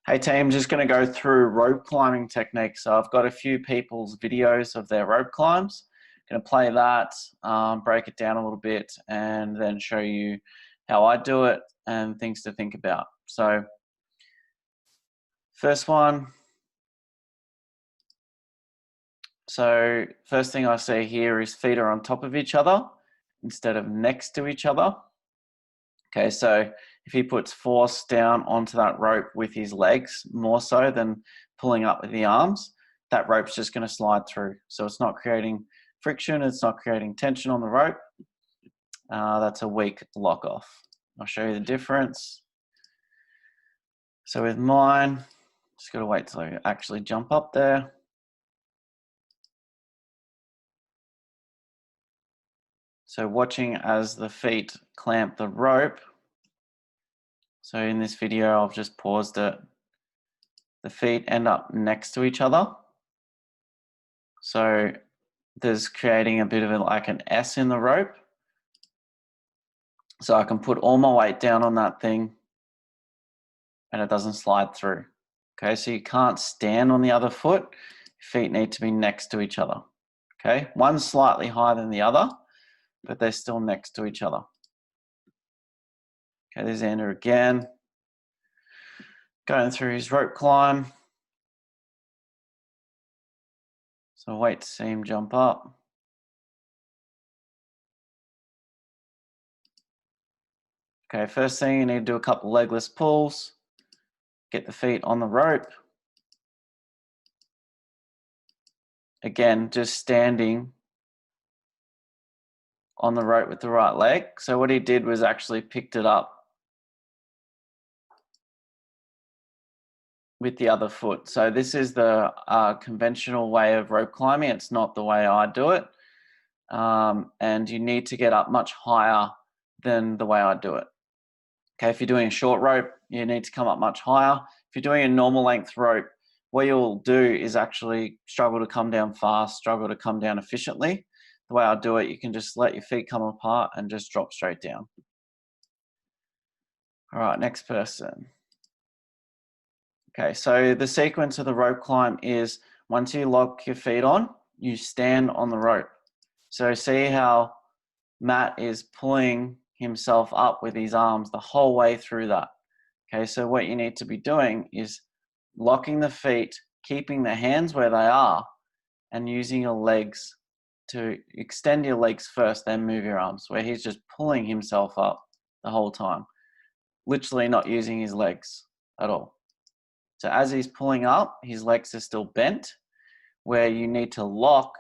Hey team, just going to go through rope climbing techniques. So I've got a few people's videos of their rope climbs. Going to play that, break it down a little bit, and then show you how I do it and things to think about. So first one. So first thing I see here is feet are on top of each other instead of next to each other. Okay, so if he puts force down onto that rope with his legs more so than pulling up with the arms, that rope's just going to slide through. So it's not creating friction, it's not creating tension on the rope. That's a weak lock off. I'll show you the difference. So with mine, just got to wait till I actually jump up there. So watching as the feet clamp the rope. So in this video, I've just paused it. The feet end up next to each other. So there's creating a bit of like an S in the rope. So I can put all my weight down on that thing and it doesn't slide through. Okay, so you can't stand on the other foot. Your feet need to be next to each other. Okay, one's slightly higher than the other, but they're still next to each other. Okay, there's Andrew again. Going through his rope climb. So wait to see him jump up. Okay, first thing you need to do a couple legless pulls. Get the feet on the rope. Again, just standing on the rope with the right leg. So what he did was actually picked it up with the other foot. So this is the conventional way of rope climbing. It's not the way I do it. And you need to get up much higher than the way I do it. Okay, if you're doing a short rope, you need to come up much higher. If you're doing a normal length rope, what you'll do is actually struggle to come down fast, struggle to come down efficiently. The way I do it, you can just let your feet come apart and just drop straight down. All right, next person. Okay, so the sequence of the rope climb is once you lock your feet on, you stand on the rope. So see how Matt is pulling himself up with his arms the whole way through that. Okay, so what you need to be doing is locking the feet, keeping the hands where they are, and using your legs to extend your legs first, then move your arms, where he's just pulling himself up the whole time, literally not using his legs at all. So as he's pulling up, his legs are still bent, where you need to lock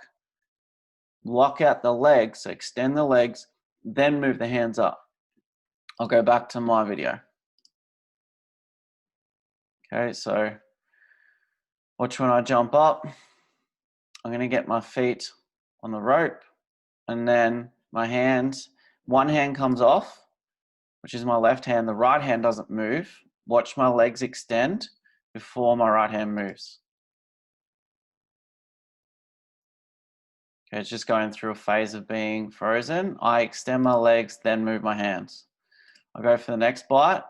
out the legs, so extend the legs, then move the hands up. I'll go back to my video. Okay, so watch when I jump up. I'm going to get my feet on the rope, and then my hands, one hand comes off, which is my left hand. The right hand doesn't move. Watch my legs extend before my right hand moves. Okay, it's just going through a phase of being frozen. I extend my legs, then move my hands. I'll go for the next bite.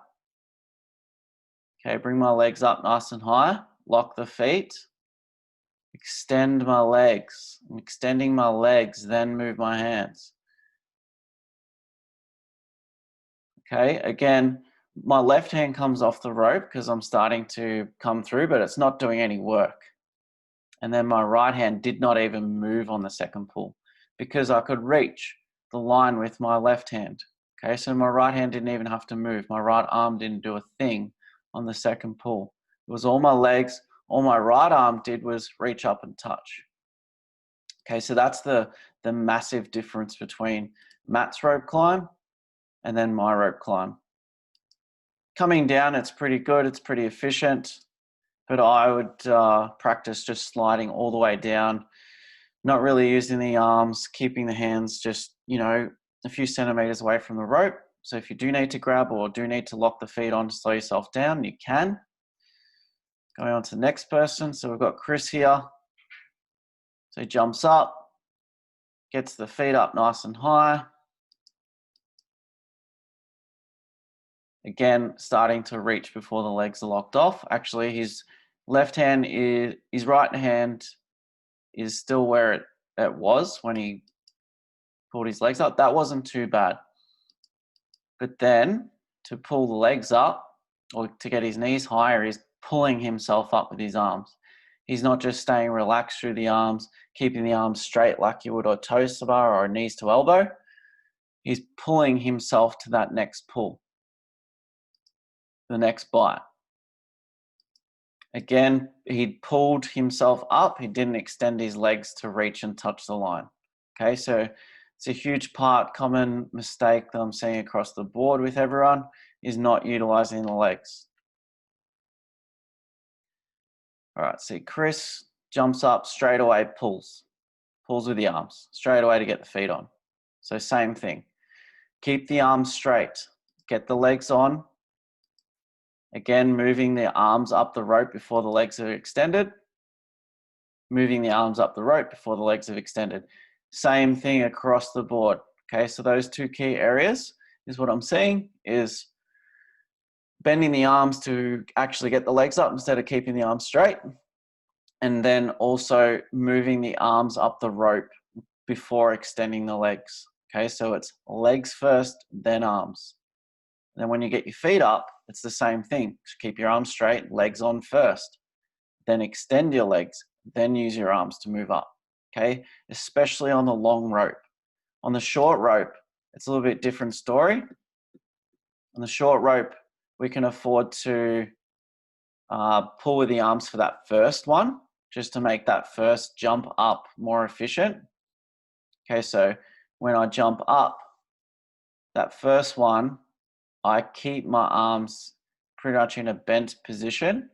Okay, bring my legs up nice and high. Lock the feet. Extend my legs. I'm extending my legs, then move my hands. Okay, again, my left hand comes off the rope because I'm starting to come through, but it's not doing any work. And then my right hand did not even move on the second pull because I could reach the line with my left hand. Okay, so my right hand didn't even have to move. My right arm didn't do a thing on the second pull. It was all my legs. All my right arm did was reach up and touch. Okay, so that's the massive difference between Matt's rope climb and then my rope climb. Coming down, it's pretty good. It's pretty efficient. But I would practice just sliding all the way down, not really using the arms, keeping the hands just, a few centimeters away from the rope. So if you do need to grab or do need to lock the feet on to slow yourself down, you can. Going on to the next person. So we've got Chris here. So he jumps up, gets the feet up nice and high. Again, starting to reach before the legs are locked off. Actually, his right hand is still where it was when he pulled his legs up. That wasn't too bad. But then to pull the legs up or to get his knees higher, he's pulling himself up with his arms. He's not just staying relaxed through the arms, keeping the arms straight like you would a toes to bar or a knees to elbow. He's pulling himself to that next pull, the next bite. Again, he pulled himself up. He didn't extend his legs to reach and touch the line. Okay, so it's a huge common mistake that I'm seeing across the board with everyone is not utilizing the legs. All right, see, Chris jumps up straight away, pulls with the arms straight away to get the feet on. So same thing. Keep the arms straight, get the legs on. Again, moving the arms up the rope before the legs are extended. Moving the arms up the rope before the legs have extended. Same thing across the board. Okay, so those two key areas is what I'm seeing is bending the arms to actually get the legs up instead of keeping the arms straight. And then also moving the arms up the rope before extending the legs. Okay, so it's legs first, then arms. And then when you get your feet up, it's the same thing. Just keep your arms straight, legs on first. Then extend your legs, then use your arms to move up. Okay, especially on the long rope. On the short rope, it's a little bit different story. On the short rope, we can afford to pull with the arms for that first one, just to make that first jump up more efficient. Okay, so when I jump up, that first one, I keep my arms pretty much in a bent position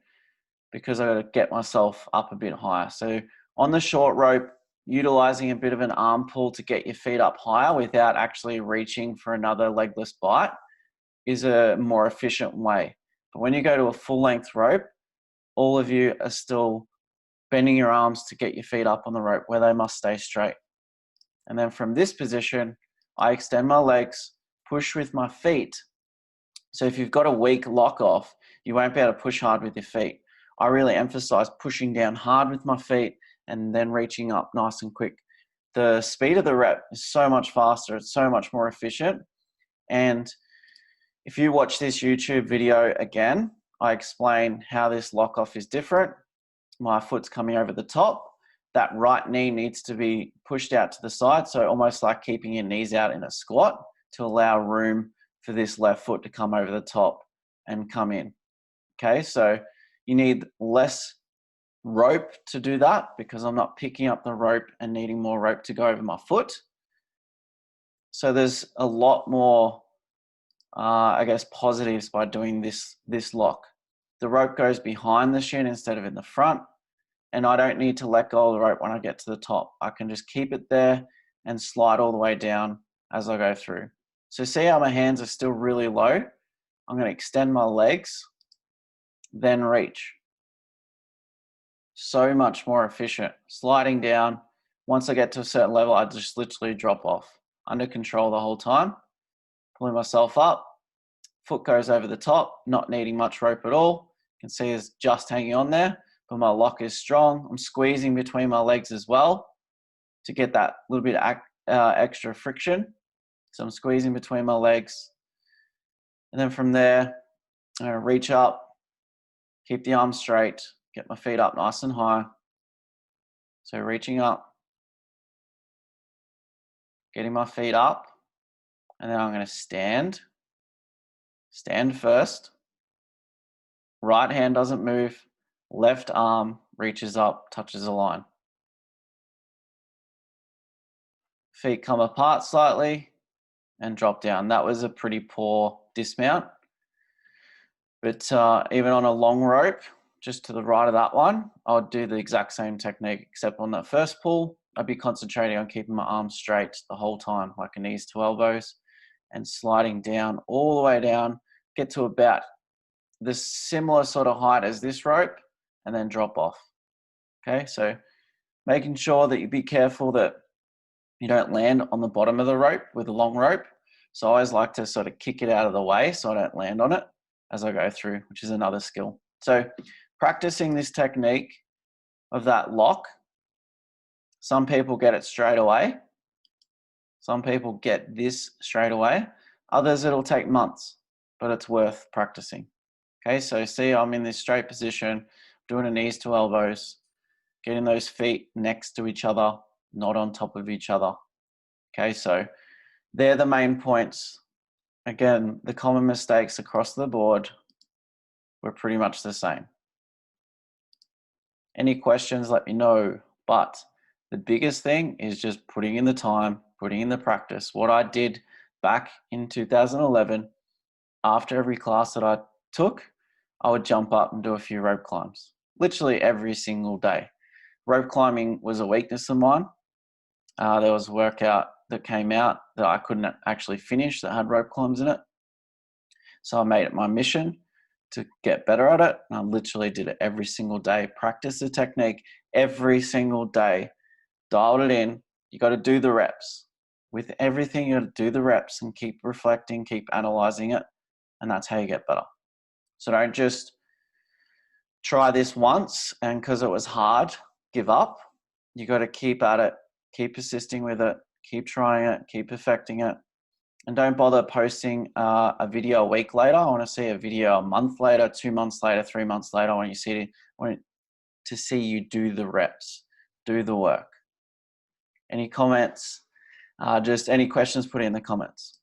because I got to get myself up a bit higher. So on the short rope, utilizing a bit of an arm pull to get your feet up higher without actually reaching for another legless bite is a more efficient way. But when you go to a full length rope, all of you are still bending your arms to get your feet up on the rope where they must stay straight. And then from this position, I extend my legs, push with my feet. So if you've got a weak lock off, you won't be able to push hard with your feet. I really emphasize pushing down hard with my feet and then reaching up nice and quick. The speed of the rep is so much faster. It's so much more efficient. And if you watch this YouTube video again, I explain how this lock off is different. My foot's coming over the top. That right knee needs to be pushed out to the side. So almost like keeping your knees out in a squat to allow room for this left foot to come over the top and come in. Okay, so you need less rope to do that because I'm not picking up the rope and needing more rope to go over my foot. So there's a lot more, I guess, positives by doing this lock. The rope goes behind the shin instead of in the front, and I don't need to let go of the rope when I get to the top. I can just keep it there and slide all the way down as I go through. So see how my hands are still really low? I'm going to extend my legs, then reach. So much more efficient. Sliding down. Once I get to a certain level, I just literally drop off. Under control the whole time. Pulling myself up. Foot goes over the top, not needing much rope at all. You can see it's just hanging on there, but my lock is strong. I'm squeezing between my legs as well to get that little bit of extra friction. So I'm squeezing between my legs. And then from there, I'm going to reach up, keep the arms straight, get my feet up nice and high. So reaching up, getting my feet up, and then I'm going to stand. Stand first. Right hand doesn't move. Left arm reaches up, touches the line. Feet come apart slightly and drop down. That was a pretty poor dismount. But even on a long rope, just to the right of that one, I would do the exact same technique, except on that first pull, I'd be concentrating on keeping my arms straight the whole time, like a knees to elbows, and sliding down all the way down, get to about the similar sort of height as this rope, and then drop off. Okay, so making sure that you be careful that you don't land on the bottom of the rope with a long rope, So I always like to sort of kick it out of the way so I don't land on it as I go through, which is another skill. So practicing this technique of that lock, some people get it straight away. Some people get this straight away. Others, it'll take months, but it's worth practicing. Okay, so see, I'm in this straight position, doing a knees to elbows, getting those feet next to each other, not on top of each other. Okay, so they're the main points. Again, the common mistakes across the board were pretty much the same. Any questions, let me know. But the biggest thing is just putting in the time, putting in the practice. What I did back in 2011, after every class that I took, I would jump up and do a few rope climbs, literally every single day. Rope climbing was a weakness of mine. There was a workout that came out that I couldn't actually finish that had rope climbs in it. So I made it my mission to get better at it. And I literally did it every single day, practice the technique every single day, dialed it in. You got to do the reps. With everything, you got to do the reps and keep reflecting, keep analyzing it. And that's how you get better. So don't just try this once and because it was hard, give up. You got to keep at it, keep persisting with it, keep trying it, keep perfecting it. And don't bother posting a video a week later. I want to see a video a month later, 2 months later, 3 months later. I want to see you do the reps, do the work. Any comments? Just any questions, put it in the comments.